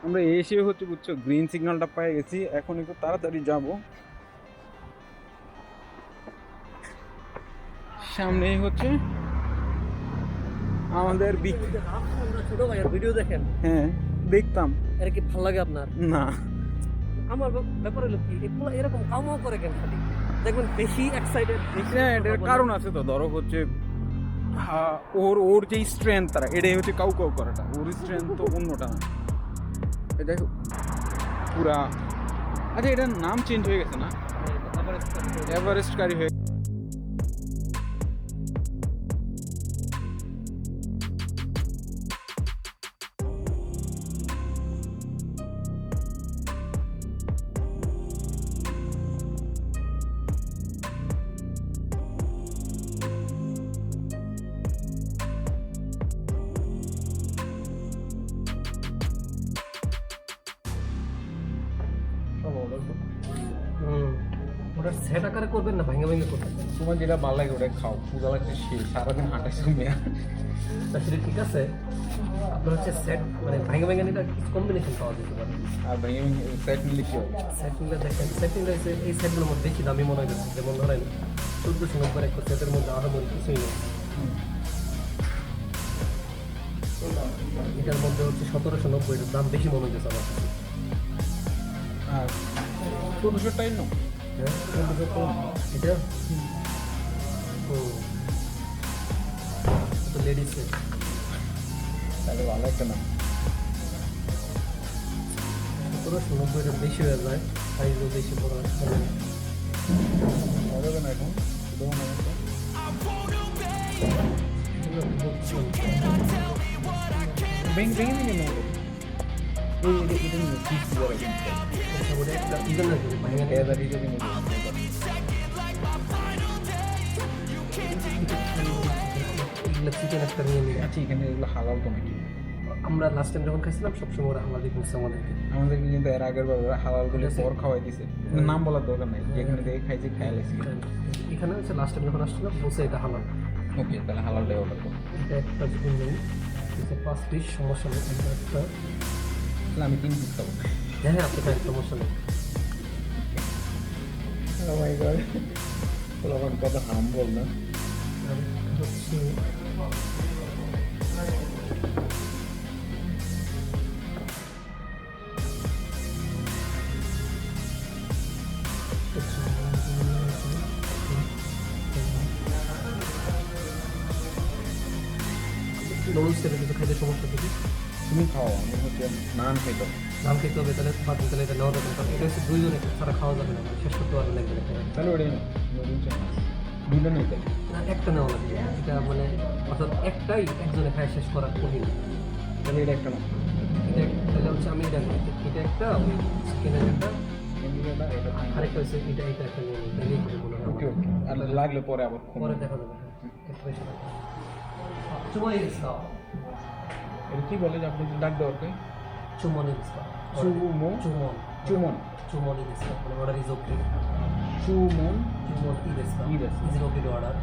আমরা এসে হচ্ছে বুঝছো গ্রিন সিগন্যালটা পেয়ে গেছি, এখন একটু তাড়াতাড়ি যাব। সামনেই হচ্ছে আমাদের ছোট ভাইয়ের ভিডিও দেখেন? হ্যাঁ দেখতাম। এর কি ভালো লাগে আপনার? না আমার ব্যাপার হলো কি, এগুলো এরকম কামাও করে কেন খালি? দেখবেন বেশি এক্সাইটেড, এটার কারণ আছে তো, ধরো হচ্ছে ওর ওর যেই স্ট্রেংথ তারা এটাই হচ্ছে কাউ কাউ করাটা, ওর স্ট্রেংথ তো অন্যটা না। দেখো পুরা, আচ্ছা এটার নাম চেঞ্জ হয়ে গেছে না, এভারেস্টকারী হয়ে ওটা সেট আকারে করবেন না ভেঙে ভেঙে করবেন? তোমার যেটা ভালো লাগে ওটা খাও, পূজা লাগছে সে সারাদিন হাঁটা শুনিয়া। তা সেটা ঠিক আছে, আপনার হচ্ছে সেট মানে ভেঙে ভেঙে নিলে কিছু কম্বিনেশন পাওয়া যেতে পারে। আর ভেঙে সেট নিলে কি হবে? সেট নিলে দেখেন, সেট নিলে এই সেটগুলোর মধ্যে বেশি দামি মনে হয়েছে, যেমন ধরেন 1490 একটা সেটের মধ্যে আহামরি কিছুই নেই। এটার মধ্যে হচ্ছে 1790 এটার দাম বেশি মনে হয়েছে আমার কাছে। আর 1400টাই নাও। হ্যাঁ, এটা তো লেডিস সেট, তাহলে ভালো একটা না। 1790 এটা বেশি হয়ে যায়, সাইজও বেশি বড় হয়। হবে না এখন ভেঙে ভেঙে ভেঙে নেবো। এটা নিয়ে ঠিক বড় কিন্তু একটা ইভেন না ভেঙে এবার হিসেবে নেবো। এগুলো চিকেন একটা নিয়ে নিই। আচ্ছা এখানে এগুলো হালাল তো নাকি? আমরা লাস্ট টাইম যখন খাইছিলাম সবসময় ওরা হালালি বলছে আমাদেরকে। আমাদেরকে কিন্তু এর আগের বার ওরা হালাল বলে পর খাওয়াই দিছে, নাম বলার দরকার নাই, যেখানে থেকে খাইছি খাই লাগছি। এখানে হচ্ছে লাস্ট টাইম যখন আসছিলাম বলছে এটা হালাল। ওকে তাহলে হালালটাই অর্ডার করো। এটা একটা যদি নেই, এটা 5 পিস, সমস্যা নেই। এটা একটা, তাহলে আমি 3 পিস খাবো। হ্যাঁ হ্যাঁ আপনি খাই, সমস্যা নেই। ও মাই গড, তাহলে আমার কথা হাম বল না। আর হচ্ছে নন স্টেপে কিছু খাইতে সমস্যা দেখি। তুমি খাও, আমি হচ্ছে নান খাইতো। নাম খেতে হবে, তাহলে বাদ তাহলে এটা নেওয়া যাবে, কারণ এটা হচ্ছে দুইজনে ছাড়া খাওয়া যাবে না, মানে শেষ করতে পারবে না একদিনে খাওয়া। তাহলে ওটাই না, দুটো নেই তাই। না, একটা নেওয়া লাগবে, এটা মানে অর্থাৎ একটাই একজনে খায় শেষ করা কঠিন। তাহলে এটা একটা না, এটা তাহলে হচ্ছে আমি এটা নিই, এটা একটা, ওই চিকেনের একটা, এটা আরেকটা হচ্ছে এটা এটা একটা নিয়ে নিই, তাহলেই হবে মনে হয়। ওকে ওকে, আর লাগলে পরে আবার পরে দেখা যাবে। একটু বেশি রাখো। চুমনি দিস্তা, এটা কি বলে যে আপনি ডাক দেওয়ার কে? চুমনি দিস্তা, চুমন চুমন চুমন চুমনি দিস্তা, মানে অর্ডার ইজ ওকে। চুমন চুমনি দিস্তা, ই দেস্তা। Is okay to order.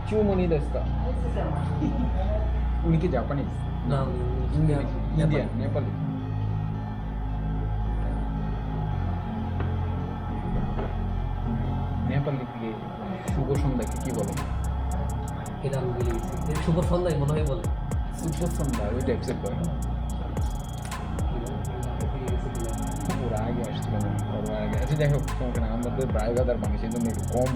চুমনি দেস্তা। উনি কি জাপানিজ? না, ইন্ডিয়ান, ইন্ডিয়ান নেপালি। নেপালি থেকে শুভ সন্ধ্যাকে কি বলে? এটা আমি বলে গেছি, শুভ সন্ধ্যায় মনে হয় বলে। শুভ সন্ধ্যা ওই টাইপসের করে। ওরা আগে আসছিল না, ওরা আগে। আচ্ছা যাই হোক, সমস্যা না, আমাদের ব্রাইভাদার মানে সেই জন্য একটু কম।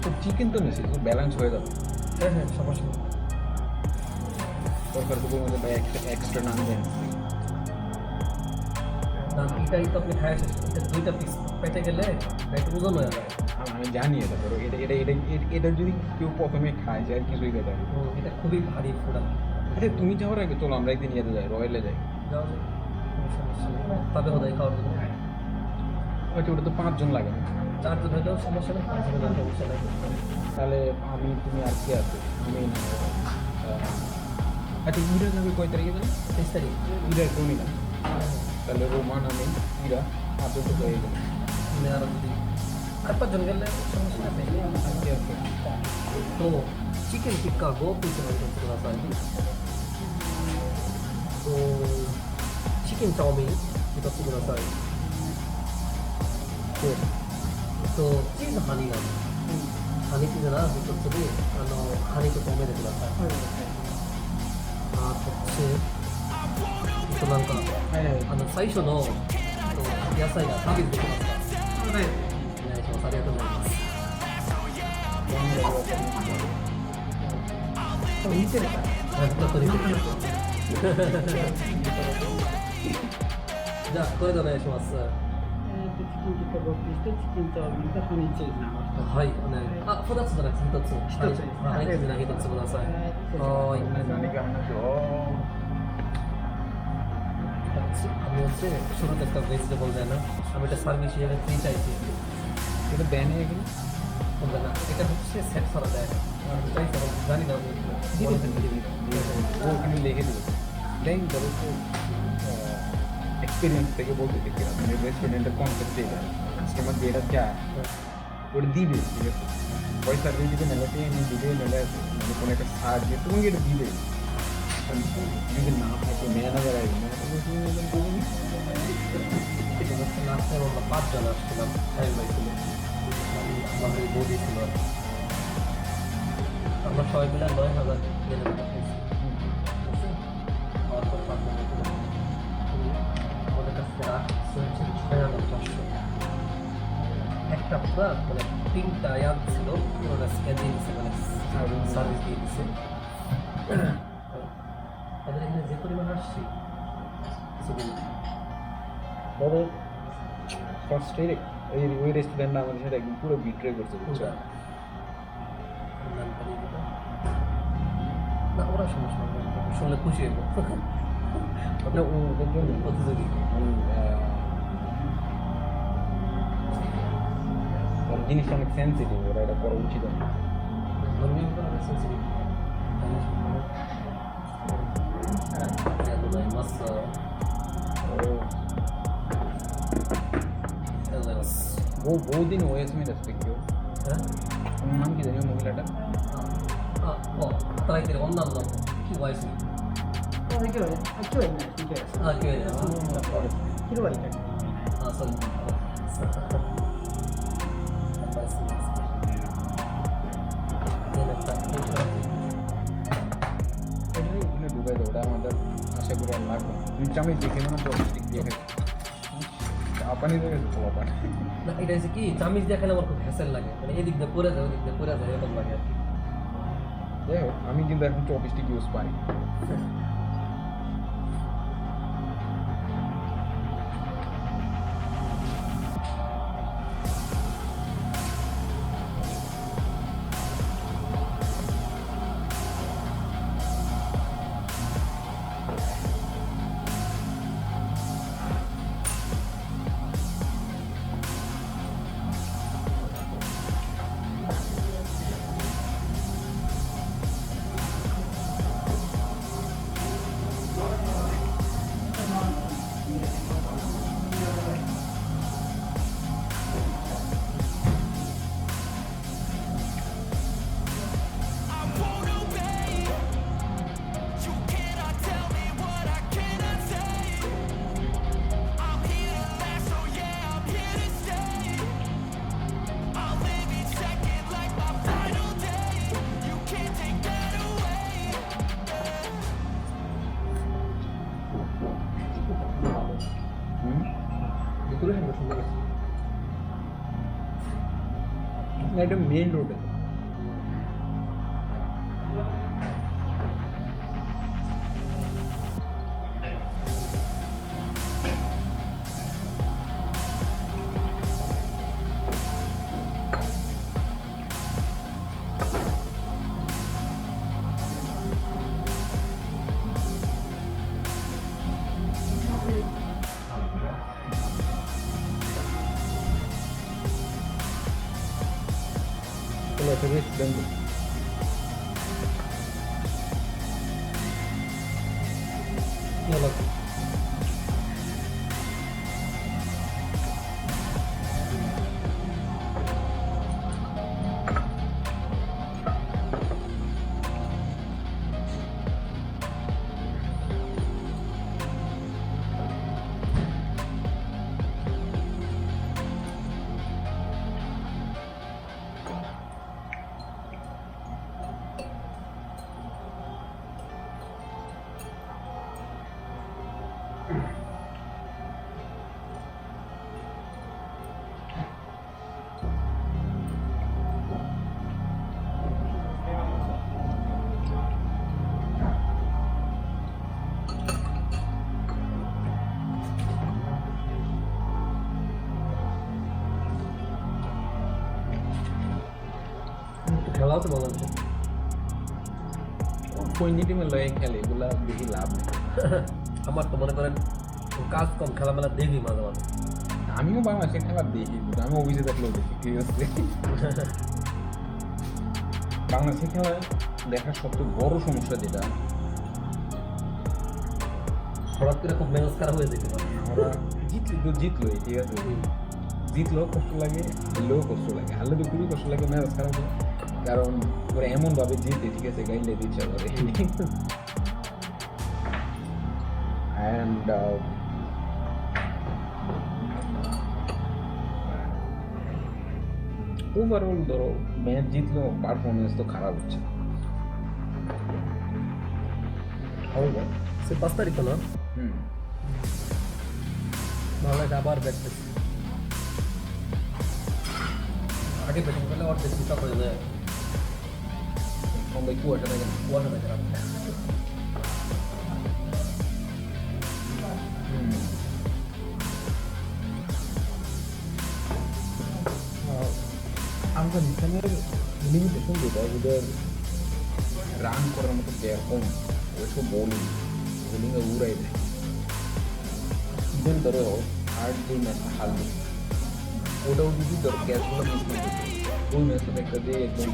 তো চিকেন তো নিয়েছি, তো ব্যালেন্স হয়ে যাবে। হ্যাঁ হ্যাঁ, সমস্যা নেই। তরকারি টুকুর মধ্যে এক্সট্রা নান দেন। না, এটাই তো আপনি খায় শেষ করতে, দুইটা পিস পেটে গেলে পেট ওজন হয়ে যায়। আমি জানি এটা, ধরো এটা এটা এটা এটা যদি কেউ প্রথমে খায় যে আর কিছুই খেতে হবে। এটা খুবই ভারী ফুড। আরে তুমি যাওয়ার আগে চলো আমরা একদিন ইয়েতে যাই, রয়েলে যাই। যাওয়া যায়, কোনো সমস্যা নেই। তবে হোদাই খাওয়ার জন্য আচ্ছা ওটা তো 5 জন লাগে না? 4 জন হলেও সমস্যা নেই, 5 জনের সমস্যা নেই। তাহলে আমি, তুমি আর কি আছে? আমি না, আচ্ছা ইরা যাবে কয় তারিখে জানো? 23 তারিখ। ইরার কোনই না, তাহলে রোমান আমি ইরা 5 জন তো হয়ে গেল। মানে আরও যদি আর পাঁচজন গেলে সমস্যা নেই তো চিকেন টিক্কা গো পিস তো চিকেন চাউমিন এটা কি বলা যায় তো চিজ হানি না হানি চিজ না হচ্ছে কি হানি তো কমে দেখে আর হচ্ছে তোなんか最初の野菜がサービスできますか？はい。お願いします。ありがとうございます。見てるから。ちょっと見てる。じゃあこれでお願いします。チキンティッカ5ピースとチキンチャーミンとハニーチーズなはい、お願い。あ、2つじゃなくて1つ。1つ。はい、1つください。はーい。আমি হচ্ছে শুরুতে একটা ভেজিটেবল দেয় না আমি এটা সার্ভিস হিসেবে ফ্রি চাইছি এটা দেয় না এগুলো বলবে না এটা হচ্ছে সেট করা দেয় জানি না আমি ও ওখানে লিখে দেবে দেন ধরো তো এক্সপিরিয়েন্স থেকে বলতে দেখি মানে রেস্টুরেন্টের কনসেপ্ট এটা কাস্টমার যেটা চায় ওটা দিবে ঠিক আছে পয়সা দিয়ে দিবে নাহলে নিয়ে দিবে নাহলে মানে কোনো একটা সার দিয়ে তোমাকে এটা দিবে যদি না থাকে ম্যানেজার আসবে লাস্টে আমরা 5 জন আসছিলাম টাইম পাইছিল আমাদের বডি ছিল আমরা সবাই মিলে 9,000 জেনে পাঠাইছি আমাদের কাছে রাখছে 6,500 একটা পুরা মানে 3টা ইয়াদ ছিল পুরোটা স্ক্যান দিয়ে দিচ্ছে মানে সার্ভিস দিয়ে দিচ্ছে তাদের এখানে যে পরিমাণ আসছি বড় ফার্স্টে ওই রেস্টুরেন্ট আমাদের সাথে একদম পুরো বিট্রে করছে বুঝছো না ওরা সমস্যা শুনলে খুশি হইব না ওদের জন্য প্রতিযোগী জিনিসটা অনেক সেন্সিটিভ ওরা এটা করা উচিত না ধর্মীয় সেন্সিটিভ বহুদিন হয়েছে আমি রেসপেক্ট হ্যাঁ তোমার নাম কি জানি মহিলাটা তারাই অন্যান্য কি বয়স ডুবাই দেবো ওটা আমাদের আশা করি আর লাগবে তুমি চামিচ দেখে মনে চপস্টিক দিয়ে চাপানি হয়ে গেছে পোলাটা না এটা হচ্ছে কি চামিচ দেখালে আমার খুব হ্যাসেল লাগে মানে এদিক দিয়ে পরে যায় ওদিক দিয়ে পরে যায় এরকম লাগে আর কি যাই হোক আমি কিন্তু এখন চপস্টিক ইউজ পারি এটা মেন রোডে একটা রেস্টুরেন্ট খেলাও তো বাংলাদেশে কোয়েনি টিমের লয়ে খেলে এগুলা বেশি লাভ নেই। আমার তো মনে করেন কাজ কম, খেলামেলা দেখি মাঝে মাঝে। আমিও বাংলাদেশের খেলা দেখি, কিন্তু আমি অফিসে থাকলেও দেখি, ঠিক আছে। বাংলাদেশের খেলা দেখার সবচেয়ে বড় সমস্যা যেটা, হঠাৎ করে খুব মেজাজ খারাপ হয়ে যেতে পারে। আমরা জিতলোই, ঠিক আছে, জিতলেও কষ্ট লাগে, হারলেও কষ্ট লাগে, হারলে তো খুবই কষ্ট লাগে, মেজাজ খারাপ হয়, কারণ ওরা এমনভাবে জিতে, ঠিক আছে, গাইলে দিচ্ছে করে। অ্যান্ড ওভারঅল ধরো ম্যাচ জিতলেও পারফরমেন্স তো খারাপ হচ্ছে। সে 5 তারিখ না বাংলাদেশ আবার ব্যাট করছে। আগে ব্যাটিং করলে অর্ধেক পিক হয়ে যায়, সবাই কুয়াটা থাকে না, ওয়ান হয়ে যায়। আফগানিস্তানের লিমিটেশন যেটা, ওদের রান করার মতো প্লেয়ার কম, ওইসব বোলিংয়ে উড়াই দেয়। ইভেন ধরো হার্ড যে ম্যাচটা হারবে, ওটাও যদি ধরো ক্যাচগুলো মিস করে দিত, ওই ম্যাচটা একটা যে একদম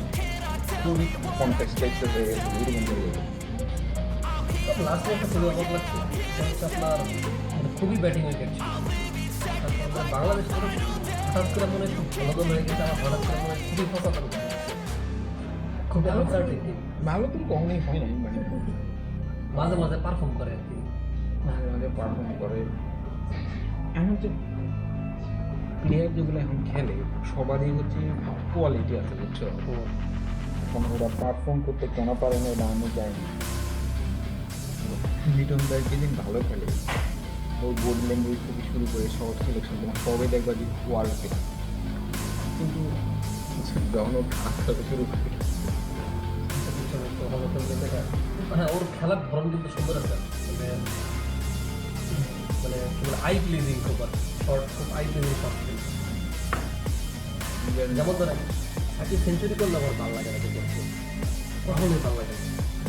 খুবই কন্টেক্সট টাইপসের হয়ে গেছে, এরকম হয়ে গেছে। লাস্ট ম্যাচটা খুবই অবাক লাগছে, আপনার খুবই ব্যাটিং উইকেট ছিল। বাংলাদেশ হঠাৎ করে মনে হয় খুব ভালো দল হয়ে গেছে, আমার হঠাৎ করে মনে হয় খুবই ফসা দল, খুবই আনসার্টেনিটি। ভালো তো কখনোই হয় নাই, মানে মাঝে মাঝে পারফর্ম করে আর কি, মাঝে মাঝে পারফর্ম করে। এখন যে প্লেয়ার যেগুলো এখন খেলে সবারই হচ্ছে কোয়ালিটি আছে, বুঝছো, এখন ওরা পারফর্ম করতে কেন পারে না এটা আমি জানি। লিটন দাস যেদিন ভালো খেলে, ওর বডি ল্যাঙ্গুয়েজ থেকে শুরু করে শর্ট সিলেকশন তোমার সবাই দেখবা যে ওয়ার্ল্ড প্লেয়ার, কিন্তু যখন ও খারাপ খেলতে শুরু করে, হ্যাঁ ওর খেলার ধরন কিন্তু সুন্দর আছে, মানে আই প্লিজিং, খুব শর্ট, খুব আই প্লিজিং শর্ট। যেমন ধরেন সাকিব সেঞ্চুরি করলে আমার ভালো লাগে না, কিন্তু কখনোই ভালো লাগে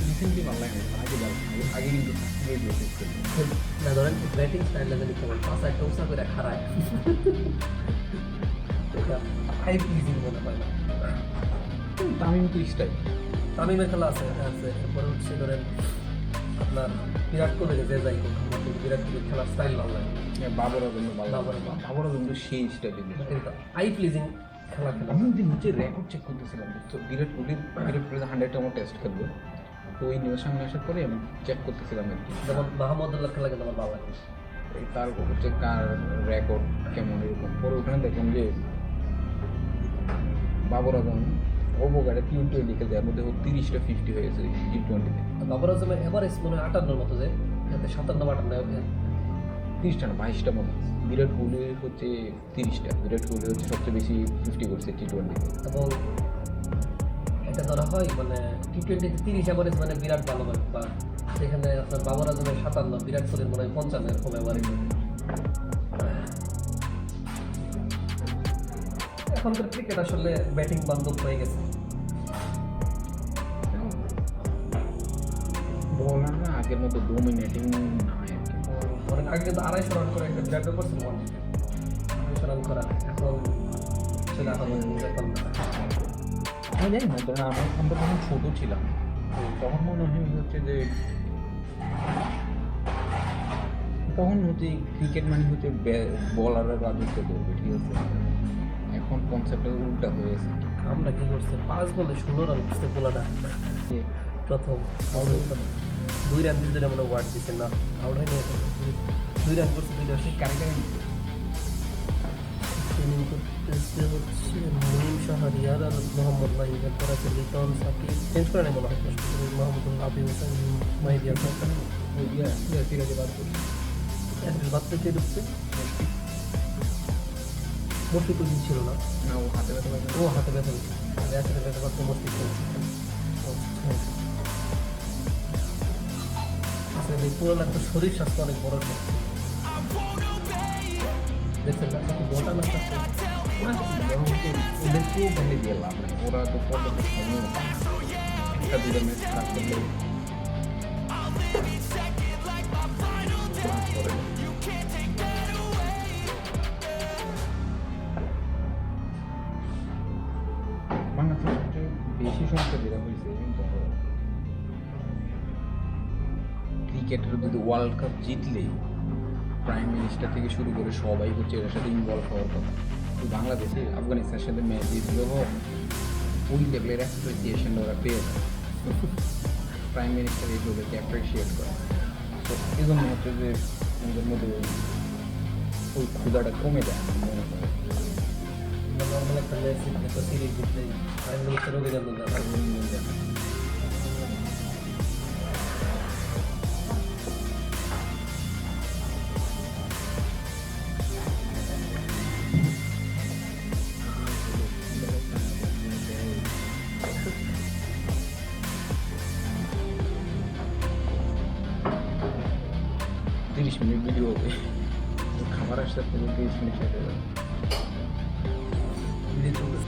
রিসেন্টলি ভালো লাগে না, আগে কিন্তু না। ধরেন ব্যাটিং স্টাইল লেভেলে কেমন পাশায় টৌসা করে খারায়, আই প্লিজিং মনে হয় না। তামিম তো স্টাইল, তামিমের খেলা আছে, এরপরে হচ্ছে ধরেন আপনার বিরাট কোহলি, যে যাই হোক আমার কিন্তু বিরাট কোহলির খেলার স্টাইল ভালো লাগে। বাবর আজম সেই স্টাইলে আই প্লিজিং খেলা খেলা। আমি যদি নিচে রেকর্ড চেক করতেছিলাম, তো বিরাট কোহলি 100টা আমার টেস্ট খেলবো, তো ওই নিউজ সামনে আসার পরে আমি চেক করতেছিলাম আর কি, যেমন মাহমুদুল্লাহ খেলা কিন্তু আমার ভালো লাগে, এই তার হচ্ছে কার রেকর্ড কেমন এরকম। পরে ওখানে দেখলাম যে বাবর আজম অবগাড়ে T20 খেলতে, এর মধ্যে 30টা 50 হয়ে গেছে T20-তে। বাবর আজমের এভারেজ মনে হয় 58 মতো যায়, যাতে 57-58 30টা না 22টা মতো। বিরাট কোহলি হচ্ছে 30টা, বিরাট কোহলি হচ্ছে সবচেয়ে বেশি 50 করছে T20-তে। এবং এটা ধরা হয় মানে T20-তে 30 এভারেজ মানে বিরাট ভালো হয়, বা সেখানে আপনার বাবর আজমের 57, বিরাট কোহলির মনে হয় 55 এরকম এভারেজ। এখনকার ক্রিকেট আসলে ব্যাটিং বান্ধব হয়ে গেছে, বলার না আগের মতো ডোমিনেটিং না আর কি। অনেক আগে কিন্তু 250 রান করে একটা বিরাট ব্যাপার ছিল, 250 রান করা, এখন সেটা হবে এখন আমি জানি না, ধরুন আমরা যখন ছোটো ছিলাম তখন মনে হয় হচ্ছে যে তখন হচ্ছে ক্রিকেট মানে হচ্ছে বলাররা রাজত্ব করবে, ঠিক আছে। এখন কনসেপ্টটা উল্টা হয়ে গেছে। আমরা কি করছে 5 বলে 16 রান করতে বলাটা প্রথম 2 রান দিতে আমরা ওয়ার্ড দিচ্ছে না, আউট হয়ে গেছে 2 রান করছে, 2টা সেই কারে ট্রেনিং করতেছে হচ্ছে মুনিম শাহরিয়ার আর মোহাম্মদ নাইম, এরপর আছে লিটন, সাকিব চেঞ্জ করে নেই মনে হয়, মোহাম্মদুল আবিদ হোসেন, মাহিদি হাসান, সিরাজে বাদ করছে, বাদ থেকে ঢুকছে মস্তি তো ছিল না, না ও হাতে ব্যথা পাবে, ও হাতে ব্যথা হচ্ছে, হাতে ব্যথা পাচ্ছে, মস্তি চলছে। আসলে পুরোনো একটা শরীর স্বাস্থ্য অনেক বড় থাকছে, দেখছেন না বলটা না থাকছে, ওদেরকেও ভেঙে দিয়ে লাভ নেই। ওরা তো পর্যাপ্ত সময় একটা দুটো ম্যাচ খারাপ করলে করে না। বাংলাদেশের সবচেয়ে বেশি সমস্যা যেটা হয়েছে ক্রিকেটের যদি ওয়ার্ল্ড কাপ জিতলেই প্রাইম মিনিস্টার থেকে শুরু করে সবাই হচ্ছে এর সাথে ইনভলভ হওয়ার কথা। তো বাংলাদেশে আফগানিস্তানের সাথে ম্যাচ জিতল ওই লেভেলের অ্যাপ্রিসিয়েশন ওরা পেয়ে যায়। প্রাইম মিনিস্টার এইগুলোকে অ্যাপ্রিসিয়েট করে। তো এই জন্য হচ্ছে যে আমাদের মধ্যে ওই ক্ষুদাটা কমে যায় আমার মনে হয়। নর্মাল একটা ম্যাচ একটা সিরিজ জিতলেই প্রাইম মিনিস্টার অভিনন্দন জানায়। তিরিশ মিনিট ভিডিও হবে, খাবার আসতে 30 মিনিট শেষ হয়ে যাবে।